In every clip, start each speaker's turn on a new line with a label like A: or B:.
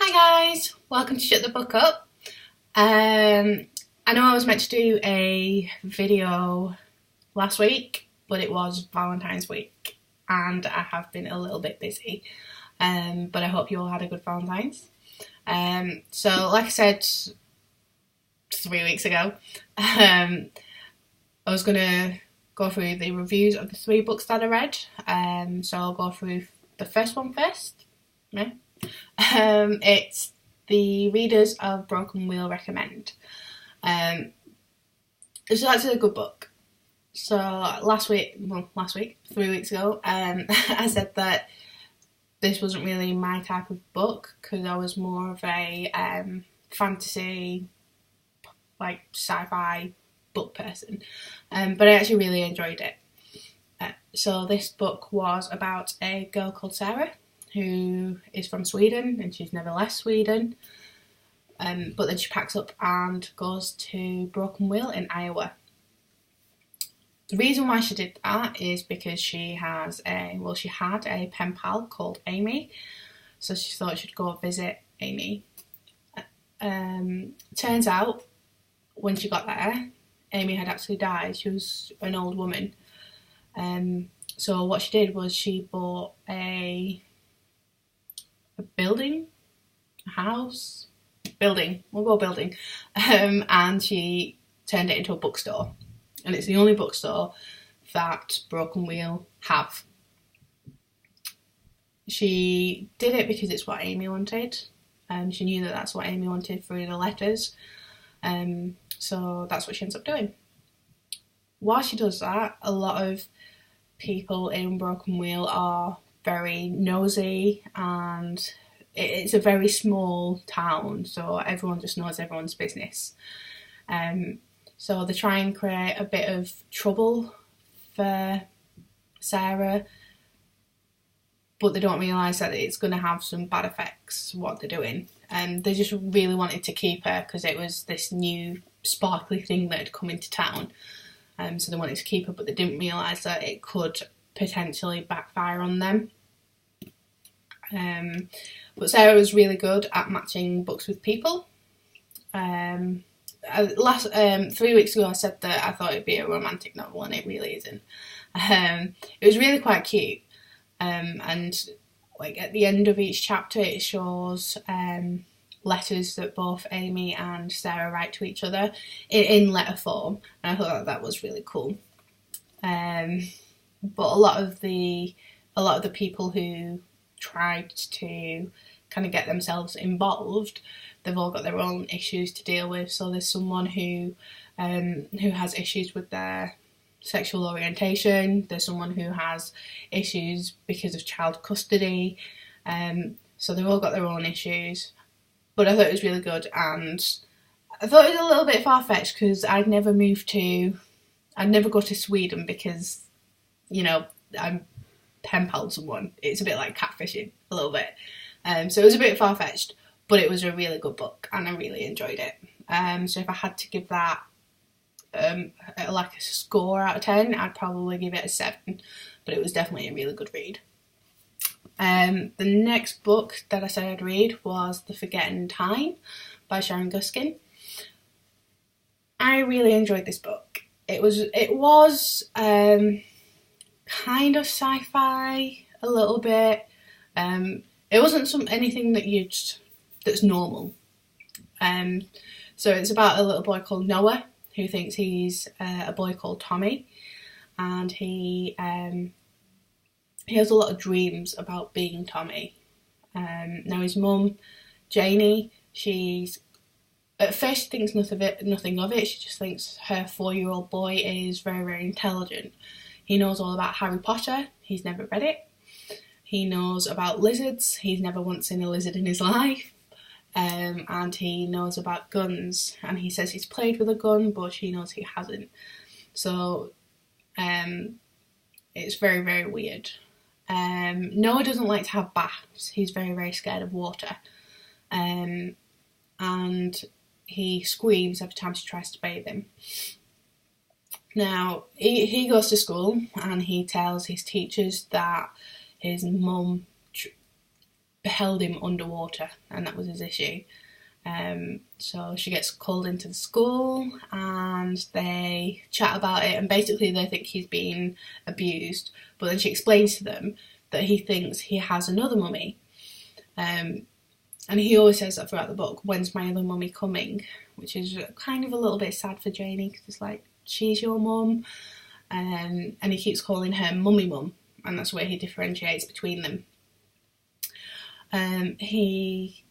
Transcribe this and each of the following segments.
A: Hi guys, welcome to Shut the Book Up. I know I was meant to do a video last week, but it was Valentine's week and I have been a little bit busy, but I hope you all had a good Valentine's. So like I said 3 weeks ago, I was going to go through the reviews of the 3 books that I read, so I'll go through the first one first. Yeah. It's The Readers of Broken Wheel recommend. So that's a good book. So last week, 3 weeks ago, I said that this wasn't really my type of book because I was more of a fantasy, like sci-fi book person, but I actually really enjoyed it. So this book was about a girl called Sarah who is from Sweden and she's never left Sweden, but then she packs up and goes to Broken Wheel in Iowa. The reason why she did that is because she had a pen pal called Amy, so she thought she'd go visit Amy. Turns out when she got there, Amy had actually died. She was an old woman. So what she did was she bought a building, and she turned it into a bookstore, and it's the only bookstore that Broken Wheel have. She did it because it's what Amy wanted, and she knew that that's what Amy wanted through the letters, so that's what she ends up doing. While she does that, a lot of people in Broken Wheel are very nosy, and it's a very small town, so everyone just knows everyone's business. So they try and create a bit of trouble for Sarah, but they don't realise that it's going to have some bad effects, what they're doing. They just really wanted to keep her because it was this new sparkly thing that had come into town. So they wanted to keep her, but they didn't realise that it could potentially backfire on them. But Sarah was really good at matching books with people. 3 weeks ago I said that I thought it'd be a romantic novel, and it really isn't. It was really quite cute, and like at the end of each chapter it shows letters that both Amy and Sarah write to each other in letter form, and I thought that was really cool. But a lot of the people who tried to kind of get themselves involved, they've all got their own issues to deal with. So there's someone who has issues with their sexual orientation. There's someone who has issues because of child custody. So they've all got their own issues. But I thought it was really good, and I thought it was a little bit far-fetched because I'd never go to Sweden because, you know, I'm pen pal someone. It's a bit like catfishing, a little bit. So it was a bit far-fetched, but it was a really good book and I really enjoyed it. So if I had to give that like a score out of 10, I'd probably give it a 7, but it was definitely a really good read. The next book that I said I'd read was The Forgotten Time by Sharon Guskin. I really enjoyed this book. It was kind of sci-fi a little bit. It wasn't anything that's normal. So it's about a little boy called Noah who thinks he's a boy called Tommy, and he has a lot of dreams about being Tommy. Now his mum, Janie, at first she thinks nothing of it. She just thinks her 4-year-old boy is very, very intelligent. He knows all about Harry Potter. He's never read it. He knows about lizards. He's never once seen a lizard in his life. And he knows about guns. And he says he's played with a gun, but she knows he hasn't. So it's very, very weird. Noah doesn't like to have baths. He's very, very scared of water. And he screams every time she tries to bathe him. Now, he goes to school and he tells his teachers that his mum held him underwater, and that was his issue. So she gets called into the school and they chat about it, and basically they think he's being abused, but then she explains to them that he thinks he has another mummy. And he always says that throughout the book, when's my other mummy coming? Which is kind of a little bit sad for Janie, because it's like, she's your mum. And he keeps calling her mummy mum, and that's where he differentiates between them. She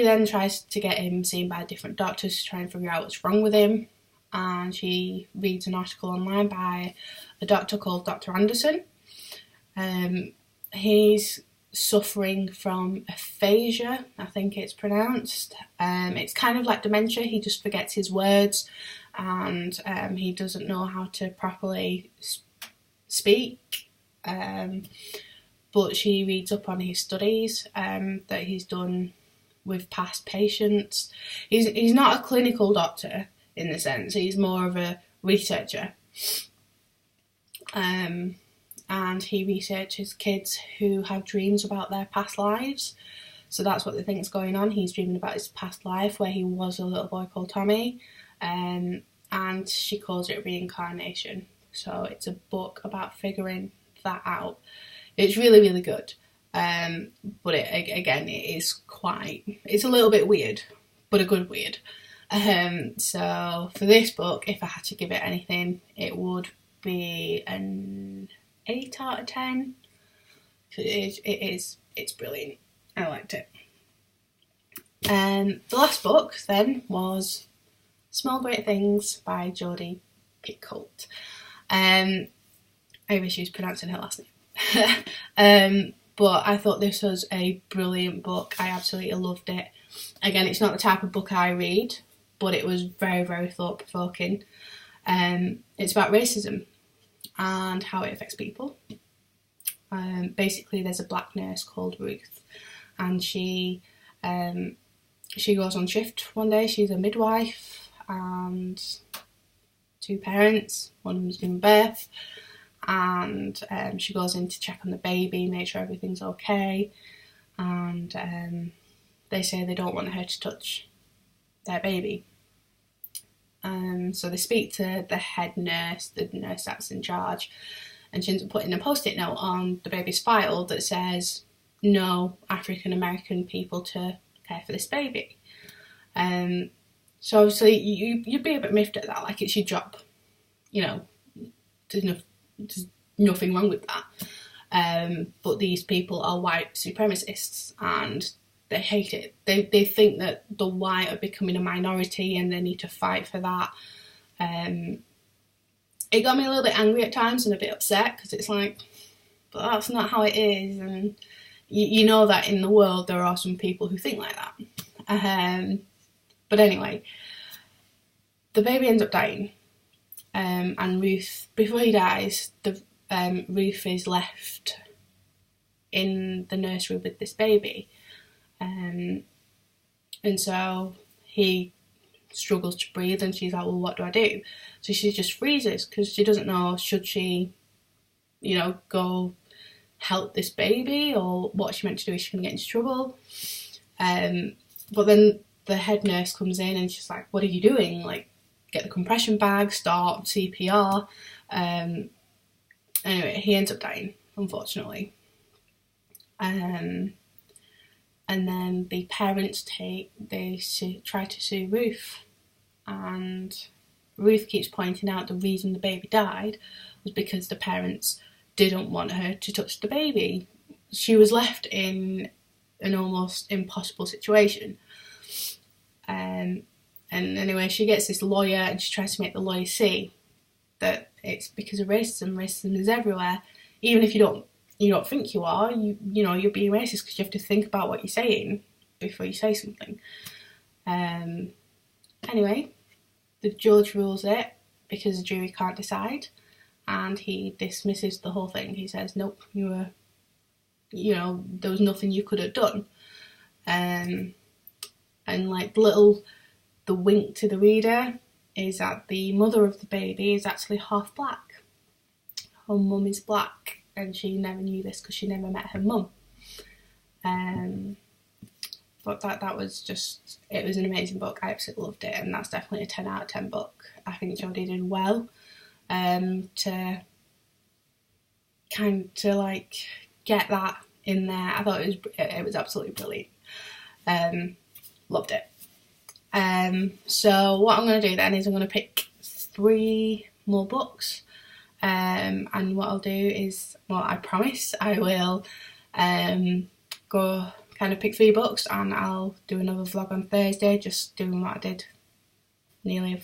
A: then tries to get him seen by different doctors to try and figure out what's wrong with him. And she reads an article online by a doctor called Dr. Anderson. He's suffering from aphasia, I think it's pronounced. It's kind of like dementia. He just forgets his words, and he doesn't know how to properly speak. But she reads up on his studies that he's done with past patients. He's not a clinical doctor in the sense, he's more of a researcher. And he researches kids who have dreams about their past lives. So that's what they think is going on. He's dreaming about his past life where he was a little boy called Tommy. And she calls it reincarnation. So it's a book about figuring that out. It's really, really good. But it's a little bit weird, but a good weird. So for this book, if I had to give it anything, it would be an 8 out of 10. It's brilliant. I liked it. The last book then was Small Great Things by Jodi Picoult. I have issues pronouncing her last name. But I thought this was a brilliant book. I absolutely loved it. Again, it's not the type of book I read, but it was very, very thought-provoking. It's about racism and how it affects people. Basically, there's a black nurse called Ruth, and she goes on shift one day. She's a midwife and 2 parents. One of them's giving birth, and she goes in to check on the baby, make sure everything's okay. And they say they don't want her to touch their baby. So they speak to the head nurse, the nurse that's in charge, and she ends up putting a post-it note on the baby's file that says, no African American people to care for this baby. So obviously you'd be a bit miffed at that, like it's your job. You know, there's nothing wrong with that. But these people are white supremacists and they hate it. They think that the white are becoming a minority and they need to fight for that. It got me a little bit angry at times and a bit upset, because it's like, but that's not how it is. And you know that in the world there are some people who think like that. But anyway, the baby ends up dying. And Ruth, before he dies, Ruth is left in the nursery with this baby. And so he struggles to breathe, and she's like, well, what do I do? So she just freezes, because she doesn't know, should she, go help this baby, or what she meant to do? Is she going to get into trouble? But then the head nurse comes in and she's like, what are you doing? Like, get the compression bag, start CPR. Anyway, he ends up dying, unfortunately. And then the parents try to sue Ruth, and Ruth keeps pointing out the reason the baby died was because the parents didn't want her to touch the baby. She was left in an almost impossible situation. And anyway, she gets this lawyer, and she tries to make the lawyer see that it's because of racism. Racism is everywhere. Even if you don't think you are, you're being racist, because you have to think about what you're saying before you say something. Anyway, the judge rules it because the jury can't decide, and he dismisses the whole thing. He says, nope, there was nothing you could have done. And like the wink to the reader is that the mother of the baby is actually half black. Her mum is black, and she never knew this because she never met her mum. But that was just, it was an amazing book. I absolutely loved it, and that's definitely a 10 out of 10 book. I think Jodie did well to like get that in there. I thought it was absolutely brilliant. Loved it. So what I'm going to do then is I'm going to pick 3 more books, and what I'll do is, well, I promise I will go kind of pick 3 books, and I'll do another vlog on Thursday, just doing what I did nearly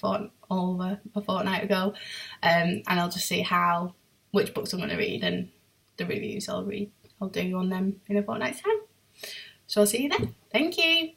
A: over a fortnight ago, and I'll just see which books I'm going to read, and the reviews I'll do on them in a fortnight's time. So I'll see you then. Thank you.